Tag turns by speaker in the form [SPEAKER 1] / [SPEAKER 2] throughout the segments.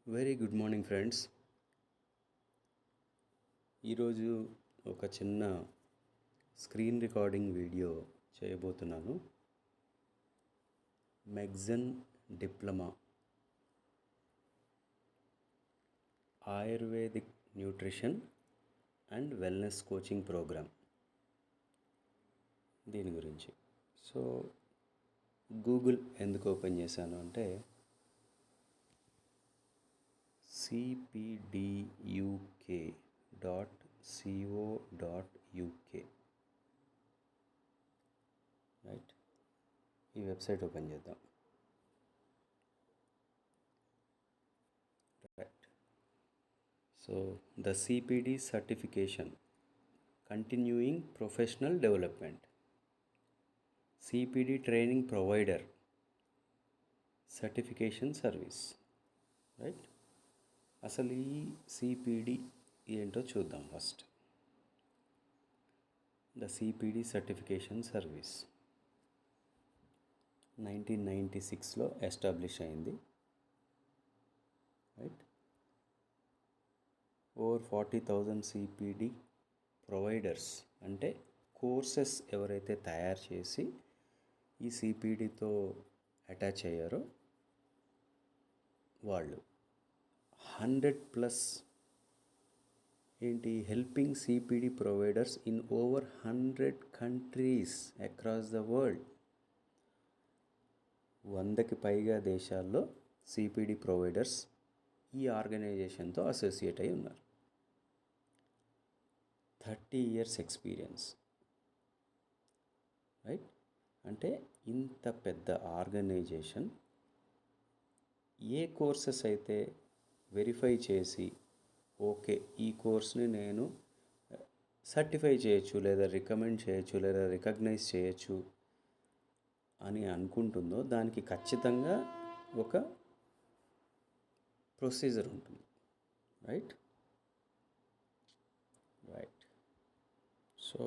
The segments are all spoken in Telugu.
[SPEAKER 1] Very good morning friends. ఈరోజు ఒక చిన్న స్క్రీన్ రికార్డింగ్ వీడియో చేయబోతున్నాను. Megzen diploma ayurvedic nutrition and wellness coaching programme, దీని గురించి. సో గూగుల్ ఎందుకు ఓపెన్ చేశాను అంటే cpduk.co.uk, రైట్. ఈ వెబ్సైట్ ఓపెన్ చేద్దాం. Right. So the CPD certification continuing professional development, CPD training provider certification service, right. అసలు ఈ సిపిడి ఏంటో చూద్దాం first. The CPD certification service 1996లో ఎస్టాబ్లిష్ అయింది, రైట్. ఓవర్ 40,000 సిపిడి ప్రొవైడర్స్, అంటే కోర్సెస్ ఎవరైతే తయారు చేసి ఈ సిపిడితో అటాచ్ అయ్యారో వాళ్ళు 100+ helping CPD providers in over 100 countries across the world. 100కి పైగా దేశాల్లో సిపిడి ప్రొవైడర్స్ ఈ ఆర్గనైజేషన్తో అసోసియేట్ అయి ఉన్నారు. 30 years ఎక్స్పీరియన్స్, రైట్. అంటే ఇంత పెద్ద ఆర్గనైజేషన్ ఏ కోర్సెస్ అయితే వెరిఫై చేసి ఓకే ఈ కోర్స్ని నేను సర్టిఫై చేయొచ్చు, లేదా రికమెండ్ చేయొచ్చు, లేదా రికగ్నైజ్ చేయొచ్చు అని అనుకుంటుందో దానికి ఖచ్చితంగా ఒక ప్రొసీజర్ ఉంటుంది, రైట్. రైట్. సో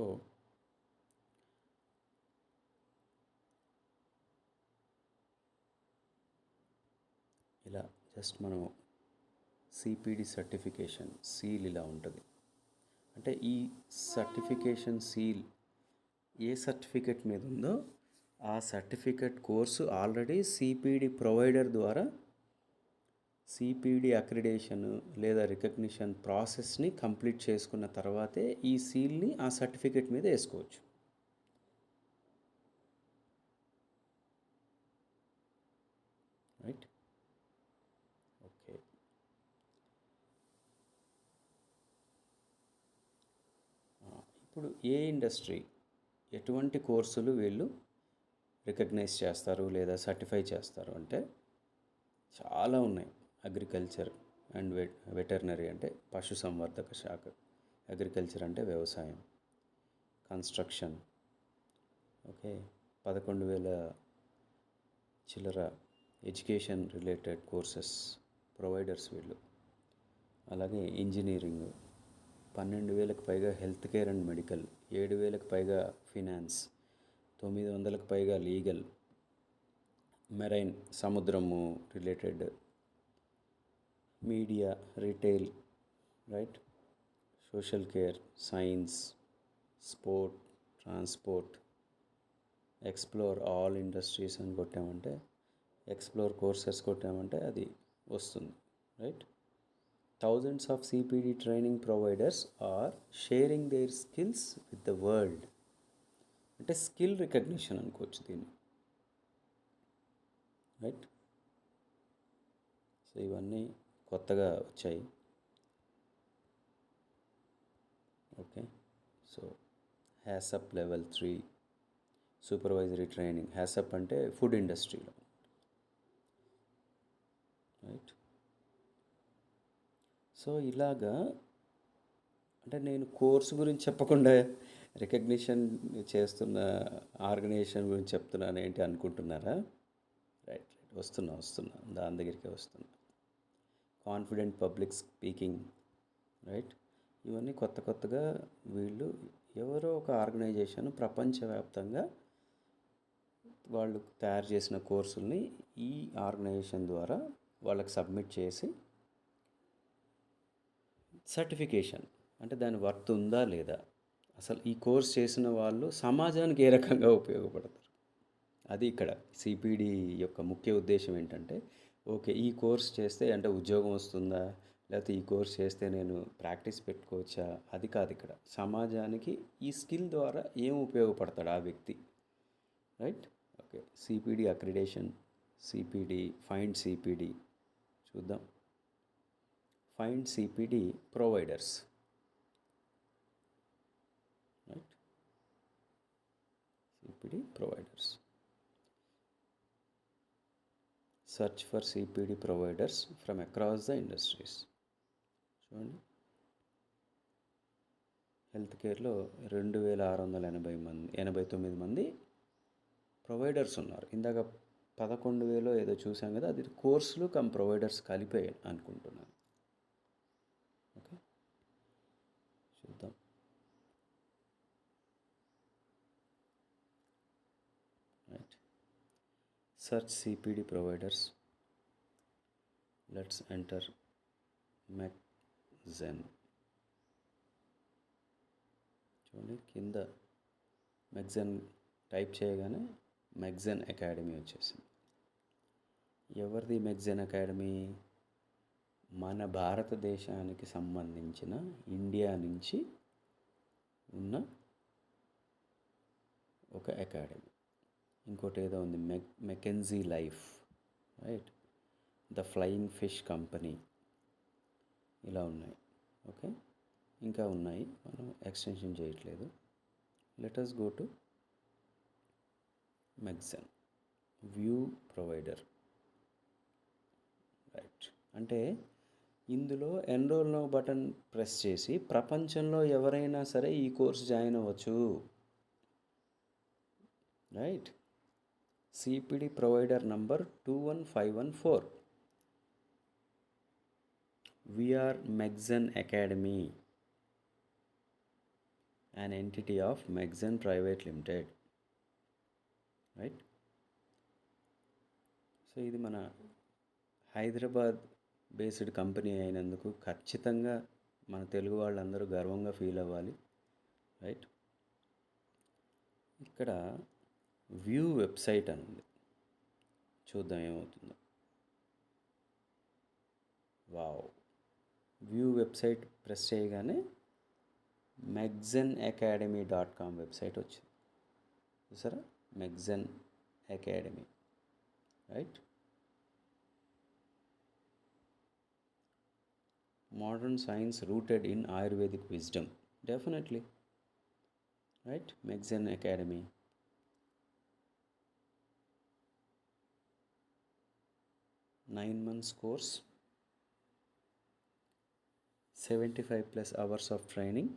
[SPEAKER 1] ఇలా జస్ట్ మనం సిపిడి సర్టిఫికేషన్ సీల్ ఇలా ఉంటుంది. అంటే ఈ సర్టిఫికేషన్ సీల్ ఏ సర్టిఫికేట్ మీద ఉందో ఆ certificate course already CPD provider ద్వారా సిపిడి అక్రిడేషన్ లేదా రికగ్నిషన్ ప్రాసెస్ని కంప్లీట్ చేసుకున్న తర్వాతే ఈ సీల్ని ఆ సర్టిఫికేట్ మీద వేసుకోవచ్చు, రైట్. ఓకే. ఇప్పుడు ఏ ఇండస్ట్రీ ఎటువంటి కోర్సులు వీళ్ళు రికగ్నైజ్ చేస్తారు లేదా సర్టిఫై చేస్తారు అంటే చాలా ఉన్నాయి. అగ్రికల్చర్ అండ్ వెటర్నరీ అంటే పశుసంవర్ధక శాఖ, అగ్రికల్చర్ అంటే వ్యవసాయం, కన్స్ట్రక్షన్, ఓకే, 11,000 చిల్లర ఎడ్యుకేషన్ రిలేటెడ్ కోర్సెస్ ప్రొవైడర్స్ వీళ్ళు. అలాగే ఇంజనీరింగ్, 12,000కి పైగా హెల్త్ కేర్ అండ్ మెడికల్, 7,000కి పైగా ఫినాన్స్, 900కి పైగా లీగల్, మెరైన్ సముద్రము related, media, retail, right, social care, science, sport, transport, explore all industries అని కొట్టామంటే, ఎక్స్ప్లోర్ కోర్సెస్ కొట్టామంటే అది వస్తుంది, right. Thousands of CPD training providers are sharing their skills with the world. అంటే స్కిల్ రికగ్నిషన్ అనుకోవచ్చు దీన్ని, రైట్. సో ఇవన్నీ కొత్తగా వచ్చాయి, okay. So HACCP level 3 supervisory training. HACCP అంటే ఫుడ్ ఇండస్ట్రీలో, రైట్. సో ఇలాగా అంటే నేను కోర్సు గురించి చెప్పకుండా రికగ్నిషన్ చేస్తున్న ఆర్గనైజేషన్ గురించి చెప్తున్నాను ఏంటి అనుకుంటున్నారా? రైట్. వస్తున్నా దాని దగ్గరికి వస్తున్నా. Confident public speaking, right. ఇవన్నీ కొత్తగా వీళ్ళు ఎవరో ఒక ఆర్గనైజేషన్ ప్రపంచవ్యాప్తంగా వాళ్ళు తయారు చేసిన కోర్సుల్ని ఈ ఆర్గనైజేషన్ ద్వారా వాళ్ళకి సబ్మిట్ చేసి సర్టిఫికేషన్ అంటే దాని వర్త్ ఉందా లేదా, అసలు ఈ కోర్స్ చేసిన వాళ్ళు సమాజానికి ఏ రకంగా ఉపయోగపడతారు, అది ఇక్కడ సిపిడి యొక్క ముఖ్య ఉద్దేశం ఏంటంటే, ఓకే ఈ కోర్స్ చేస్తే అంటే ఉద్యోగం వస్తుందా, లేకపోతే ఈ కోర్స్ చేస్తే నేను ప్రాక్టీస్ పెట్టుకోవచ్చా, అది కాదు ఇక్కడ. సమాజానికి ఈ స్కిల్ ద్వారా ఏం ఉపయోగపడతాడు ఆ వ్యక్తి, right. Okay, CPD accreditation, CPD find CPD చూద్దాం. Find CPD providers, right. CPD providers, search for CPD providers from across the industries. చూడండి, హెల్త్ కేర్లో 2689 మంది ప్రొవైడర్స్ ఉన్నారు. ఇందాక 11,000 ఏదో చూసాం కదా, అది కోర్సులు కమ్ ప్రొవైడర్స్ కలిపే అనుకుంటున్నాను. ఓకే, చూద్దాం. Right, search CPD providers. Let's enter Megzen. చూడండి కింద మెగ్జెన్ టైప్ చేయగానే మెగ్జెన్ అకాడమీ వచ్చేసింది. ఎవరిది మెగ్జెన్ అకాడమీ? మన భారతదేశానికి సంబంధించిన ఇండియా నుంచి ఉన్న ఒక అకాడమీ. ఇంకోటి ఏదో ఉంది, McKenzie life, right, the flying fish company, ఇలా ఉన్నాయి. ఓకే, ఇంకా ఉన్నాయి, మనం ఎక్స్టెన్షన్ చేయట్లేదు. Let us go to Megzen view provider, right. అంటే ఇందులో ఎన్రోల్ నౌ బటన్ ప్రెస్ చేసి ప్రపంచంలో ఎవరైనా సరే ఈ కోర్స్ జాయిన్ అవ్వచ్చు, right. CPD provider number 21514. We're Megzen academy, an entity of Megzen Private Limited, right. So ఇది మన హైదరాబాద్ బేస్డ్ కంపెనీ అయినందుకు ఖచ్చితంగా మన తెలుగు వాళ్ళందరూ గర్వంగా ఫీల్ అవ్వాలి, రైట్. ఇక్కడ వ్యూ వెబ్సైట్ అని ఉంది, చూద్దాం ఏమవుతుందో. వావ్, వ్యూ వెబ్సైట్ ప్రెస్ చేయగానే megzenacademy.com వెబ్సైట్ వచ్చింది. చూసారా, Megzen academy, right. Modern science rooted in ayurvedic wisdom, definitely, right. Megzen academy, 9 months course, 75+ hours of training.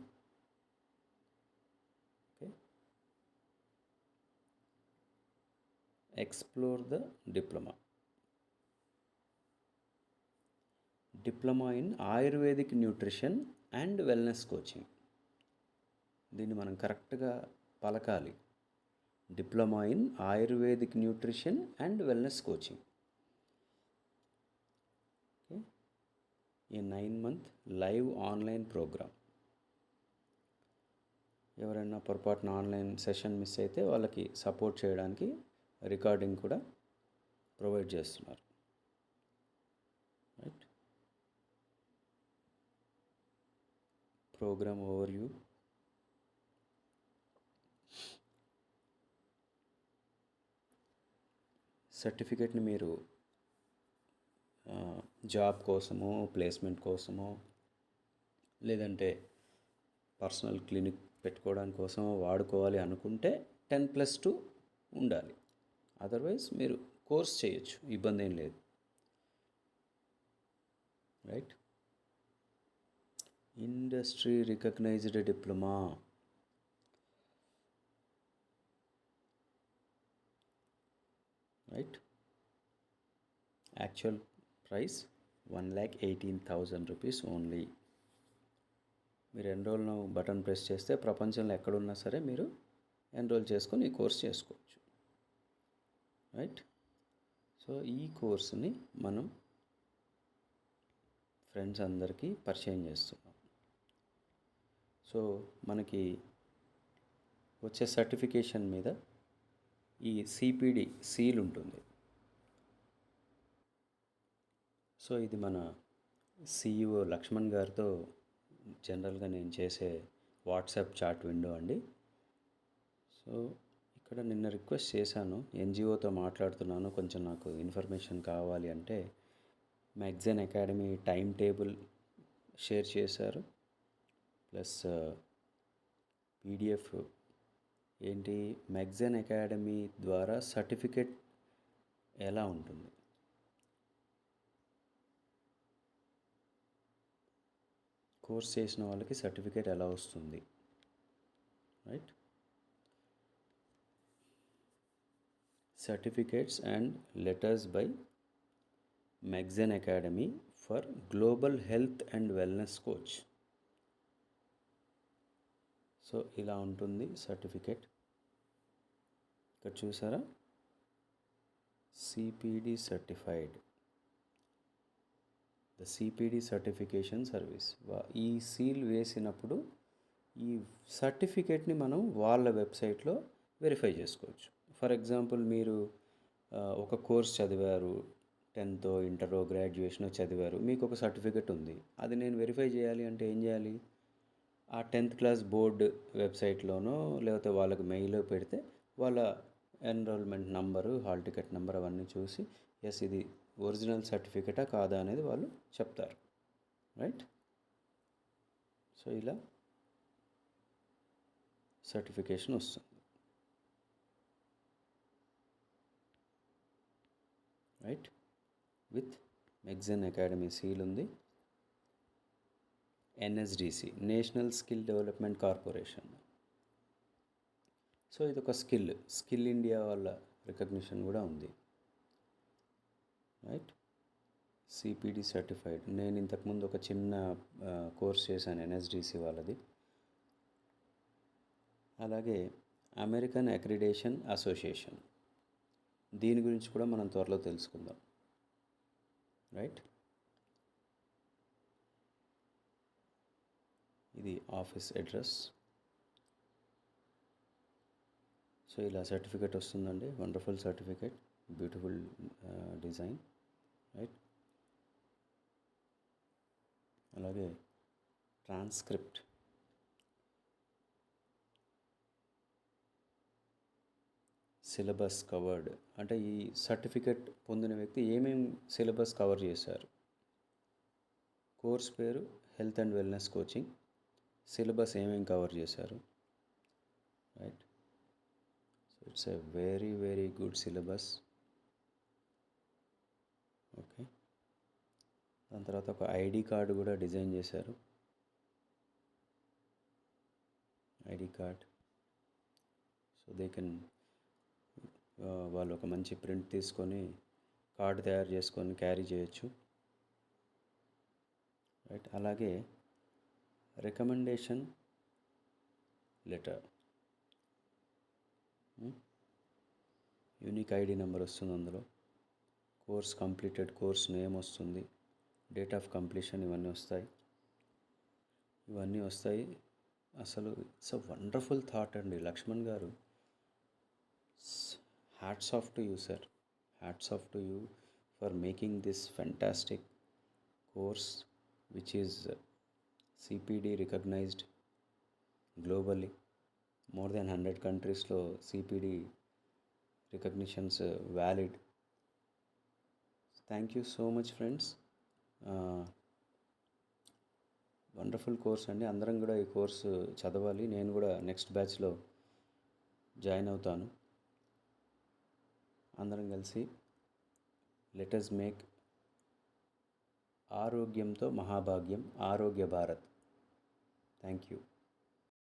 [SPEAKER 1] Okay, explore the diploma in Ayurvedic nutrition and wellness coaching. దీన్ని మనం కరెక్ట్గా పలకాలి, diploma in ayurvedic nutrition and wellness coaching. Okay, ఈ 9 month లైవ్ ఆన్లైన్ ప్రోగ్రామ్. ఎవరైనా పొరపాటున ఆన్లైన్ సెషన్ మిస్ అయితే వాళ్ళకి సపోర్ట్ చేయడానికి రికార్డింగ్ కూడా ప్రొవైడ్ చేస్తున్నారు, రైట్. ప్రోగ్రామ్ ఓవర్వ్యూ, సర్టిఫికేట్ని మీరు జాబ్ కోసమో, ప్లేస్మెంట్ కోసమో, లేదంటే పర్సనల్ క్లినిక్ పెట్టుకోవడానికి కోసమో వాడుకోవాలి అనుకుంటే 10+2 ఉండాలి. అదర్వైజ్ మీరు కోర్స్ చేయొచ్చు, ఇబ్బంది ఏం లేదు, right. Industry recognised diploma, right. Actual price 1,18,000 rupees only. మీరు ఎన్రోల్ నౌ బటన్ ప్రెస్ చేస్తే ప్రపంచంలో ఎక్కడున్నా సరే మీరు ఎన్రోల్ చేసుకొని ఈ కోర్స్ చేసుకోవచ్చు, రైట్. సో ఈ కోర్సుని మనం ఫ్రెండ్స్ అందరికీ పరిచయం చేస్తున్నాం. సో మనకి వచ్చే సర్టిఫికేషన్ మీద ఈ సిపిడి సీల్ ఉంటుంది. సో ఇది మన సిఇఓ లక్ష్మణ్ గారితో జనరల్గా నేను చేసే వాట్సాప్ చాట్ విండో అండి. సో ఇక్కడ నిన్న రిక్వెస్ట్ చేశాను, ఎన్జిఓతో మాట్లాడుతున్నాను, కొంచెం నాకు ఇన్ఫర్మేషన్ కావాలి అంటే magazine academy time table share చేశారు. ప్లస్ పీడిఎఫ్ ఏంటి, మ్యాగ్జైన్ అకాడమీ ద్వారా సర్టిఫికేట్ ఎలా ఉంటుంది, కోర్స్ చేసిన వాళ్ళకి సర్టిఫికేట్ ఎలా వస్తుంది, right? Certificates and letters by magazine academy for global health and wellness coach. So ఇలా ఉంటుంది సర్టిఫికేట్. ఇక్కడ చూసారా, CPD certified, the CPD certification service. ఈ సీల్ వేసినప్పుడు ఈ సర్టిఫికేట్ని మనం వాళ్ళ వెబ్సైట్లో వెరిఫై చేసుకోవచ్చు. ఫర్ ఎగ్జాంపుల్ మీరు ఒక కోర్స్ చదివారు, 10th ఇంటరో గ్రాడ్యుయేషన్ చదివారు, మీకు ఒక సర్టిఫికేట్ ఉంది, అది నేను వెరిఫై చేయాలి అంటే ఏం చేయాలి? ఆ 10th క్లాస్ బోర్డు వెబ్సైట్లోనో లేకపోతే వాళ్ళకి మెయిల్లో పెడితే వాళ్ళ enrolment number, hall ticket number అవన్నీ చూసి ఎస్ ఇది ఒరిజినల్ సర్టిఫికేటా కాదా అనేది వాళ్ళు చెప్తారు, రైట్? సో ఇలా సర్టిఫికేషన్ వస్తుంది, right? With Megzen academy seal ఉంది. NSDC, national skill development corporation. So ఇది ఒక స్కిల్ ఇండియా వాళ్ళ రికగ్నిషన్ కూడా ఉంది, రైట్? CPD certified. నేను ఇంతకుముందు ఒక చిన్న కోర్స్ చేశాను ఎన్ఎస్డిసి వాళ్ళది. అలాగే అమెరికన్ అక్రిడేషన్ అసోసియేషన్, దీని గురించి కూడా మనం త్వరలో తెలుసుకుందాం, రైట్? ఇది ఆఫీస్ అడ్రస్. సో ఇలా సర్టిఫికేట్ వస్తుందండి, wonderful certificate, beautiful design, right? అలాగే ట్రాన్స్క్రిప్ట్, సిలబస్ కవర్డ్, అంటే ఈ సర్టిఫికేట్ పొందిన వ్యక్తి ఏమేమి సిలబస్ కవర్ చేశారు. కోర్స్ పేరు health and wellness coaching, syllabus ఏమేమి కవర్ చేశారు, right? So it's a very very good syllabus, okay. దాని తర్వాత ఒక ఐడి కార్డు కూడా డిజైన్ చేశారు, ID card. So they can, వాళ్ళు ఒక మంచి ప్రింట్ తీసుకొని కార్డు తయారు చేసుకొని క్యారీ చేయొచ్చు, రైట్? అలాగే recommendation letter, unique ID number వస్తుంది అందులో, కోర్స్ కంప్లీటెడ్, కోర్స్ నేమ్ వస్తుంది, డేట్ ఆఫ్ కంప్లీషన్, ఇవన్నీ వస్తాయి. అసలు ఇట్స్ అ వండర్ఫుల్ థాట్ అండి లక్ష్మణ్ గారు. Hats off to you sir, hats off to you for making this fantastic course which is CPD recognised globally. More than 100 కంట్రీస్లో CPD recognitions valid. Thank you so much friends. Wonderful course అండి, అందరం కూడా ఈ కోర్సు చదవాలి. నేను కూడా నెక్స్ట్ బ్యాచ్లో జాయిన్ అవుతాను. అందరం కలిసి లెట్ us మేక్ ఆరోగ్యంతో మహాభాగ్యం, ఆరోగ్య భారత్. Thank you.